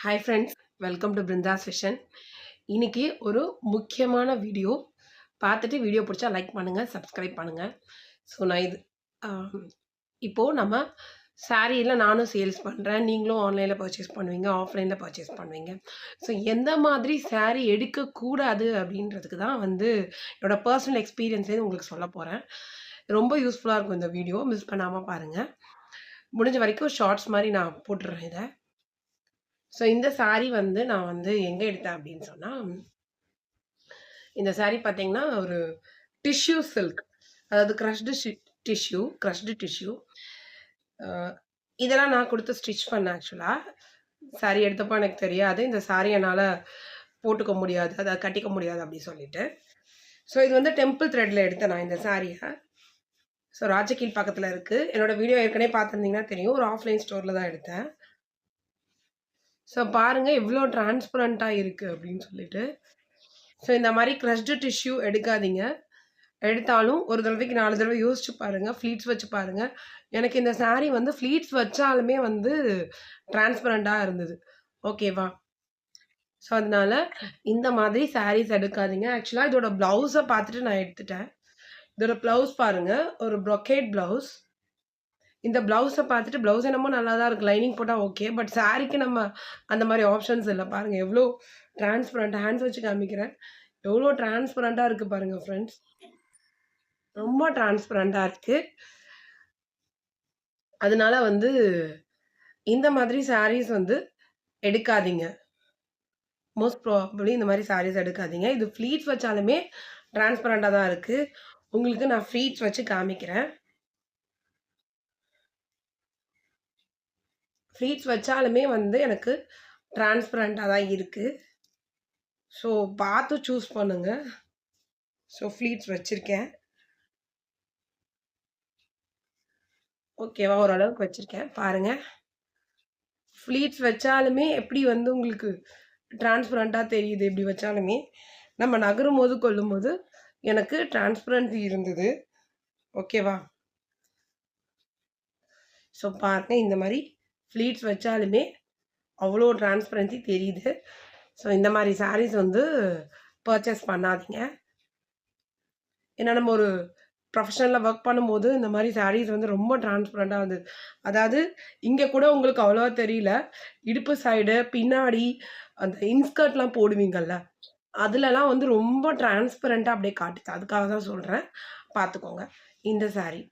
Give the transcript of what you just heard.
Hi friends, welcome to Brinda's vision. இன்னைக்கு ஒரு முக்கியமான வீடியோ பார்த்துட்டு வீடியோ பிடிச்சா லைக் பண்ணுங்கள், சப்ஸ்கிரைப் பண்ணுங்கள். ஸோ நான் இது இப்போது நம்ம சாரீயில் நானும் சேல்ஸ் பண்ணுறேன், நீங்களும் ஆன்லைனில் பர்ச்சேஸ் பண்ணுவீங்க, ஆஃப்லைனில் பர்ச்சேஸ் பண்ணுவீங்க. ஸோ எந்த மாதிரி சாரீ எடுக்கக்கூடாது அப்படின்றதுக்கு தான் என்னோடய பர்சனல் எக்ஸ்பீரியன்ஸே உங்களுக்கு சொல்ல போகிறேன். ரொம்ப யூஸ்ஃபுல்லாக இருக்கும் இந்த வீடியோ, மிஸ் பண்ணாமல் பாருங்கள். முடிஞ்ச வரைக்கும் ஷார்ட்ஸ் மாதிரி நான் போட்டுடுறேன் இதை. ஸோ இந்த சாரீ நான் எங்கே எடுத்தேன் அப்படின்னு சொன்னால், இந்த சாரீ பார்த்தீங்கன்னா ஒரு டிஷ்யூ சில்க், அதாவது க்ரஷ்டு டிஷ்யூ. இதெல்லாம் நான் கொடுத்து ஸ்டிச் பண்ணேன். ஆக்சுவலாக சாரீ எடுத்தப்போ எனக்கு தெரியாது இந்த சாரீ என்னால் போட்டுக்க முடியாது, அதை கட்டிக்க முடியாது அப்படின்னு சொல்லிட்டு. ஸோ இது டெம்பிள் த்ரெட்டில் எடுத்தேன் நான் இந்த சாரியை. ஸோ ராஜகீழ் பக்கத்தில் இருக்குது. என்னோடய வீடியோ ஏற்கனவே பார்த்துருந்தீங்கன்னா தெரியும், ஒரு ஆஃப்லைன் ஸ்டோரில் தான் எடுத்தேன். ஸோ பாருங்கள் எவ்வளோ டிரான்ஸ்பரண்ட்டாக இருக்குது அப்படின்னு சொல்லிட்டு. ஸோ இந்த மாதிரி க்ரஷ்டு டிஷ்யூ எடுக்காதீங்க. எடுத்தாலும் ஒரு தடவைக்கு 4 தடவை யோசிச்சு பாருங்கள், ஃப்ளீட்ஸ் வச்சு பாருங்கள். எனக்கு இந்த சாரீ ஃப்ளீட்ஸ் வச்சாலுமே டிரான்ஸ்பரண்ட்டாக இருந்தது. ஓகேவா? ஸோ அதனால் இந்த மாதிரி சாரீஸ் எடுக்காதீங்க. ஆக்சுவலாக இதோட ப்ளவுஸை பார்த்துட்டு நான் எடுத்துட்டேன். இதோட ப்ளவுஸ் பாருங்கள், ஒரு ப்ரொக்கேட் ப்ளவுஸ். இந்த ப்ளவுஸை பார்த்துட்டு ப்ளவுஸ் என்னமோ நல்லா தான் இருக்குது, லைனிங் போட்டால் ஓகே. பட் சாரீக்கு நம்ம அந்த மாதிரி ஆப்ஷன்ஸ் இல்லை. பாருங்கள் எவ்வளோ டிரான்ஸ்பரண்ட், ஹேண்ட்ஸ் வச்சு காமிக்கிறேன், எவ்வளோ டிரான்ஸ்பரண்ட்டாக இருக்குது பாருங்கள் ஃப்ரெண்ட்ஸ், ரொம்ப டிரான்ஸ்பரண்ட்டாக இருக்குது. அதனால இந்த மாதிரி சாரீஸ் எடுக்காதீங்க. மோஸ்ட் ப்ராபப்ளி இந்த மாதிரி சாரீஸ் எடுக்காதீங்க. இது ஃப்ளீட்ஸ் வச்சாலுமே டிரான்ஸ்பரண்ட்டாக தான் இருக்குது. உங்களுக்கு நான் ஃப்ளீட்ஸ் வச்சு காமிக்கிறேன். ஃப்ளீட்ஸ் வச்சாலுமே எனக்கு டிரான்ஸ்பரண்ட்டாக தான் இருக்குது. ஸோ பார்த்து சூஸ் பண்ணுங்கள். ஸோ ஃப்ளீட்ஸ் வச்சுருக்கேன். ஓகேவா? ஓரளவுக்கு வச்சுருக்கேன் பாருங்கள். ஃப்ளீட்ஸ் வச்சாலுமே எப்படி உங்களுக்கு டிரான்ஸ்பரண்ட்டாக தெரியுது. எப்படி வச்சாலுமே நம்ம நகரும் போது கொள்ளும்போது எனக்கு டிரான்ஸ்பரன்சி இருந்தது. ஓகேவா? ஸோ பாருங்கள், இந்த மாதிரி ஃப்ளீட்ஸ் வச்சாலுமே அவ்வளோ டிரான்ஸ்பரன்சி தெரியுது. ஸோ இந்த மாதிரி சாரீஸ் பர்ச்சேஸ் பண்ணாதீங்க. ஏன்னா நம்ம ஒரு ப்ரொஃபஷனலில் ஒர்க் பண்ணும்போது இந்த மாதிரி சாரீஸ் ரொம்ப டிரான்ஸ்பரண்ட்டாக இருந்தது. அதாவது இங்கே கூட உங்களுக்கு அவ்வளோவா தெரியல, இடுப்பு சைடு பின்னாடி அந்த இன்ஸ்கர்ட்லாம் போடுவீங்கள்ல, அதுலலாம் ரொம்ப டிரான்ஸ்பரண்ட்டாக அப்படியே காட்டுது. அதுக்காக தான் சொல்கிறேன், பார்த்துக்கோங்க. இந்த சாரீ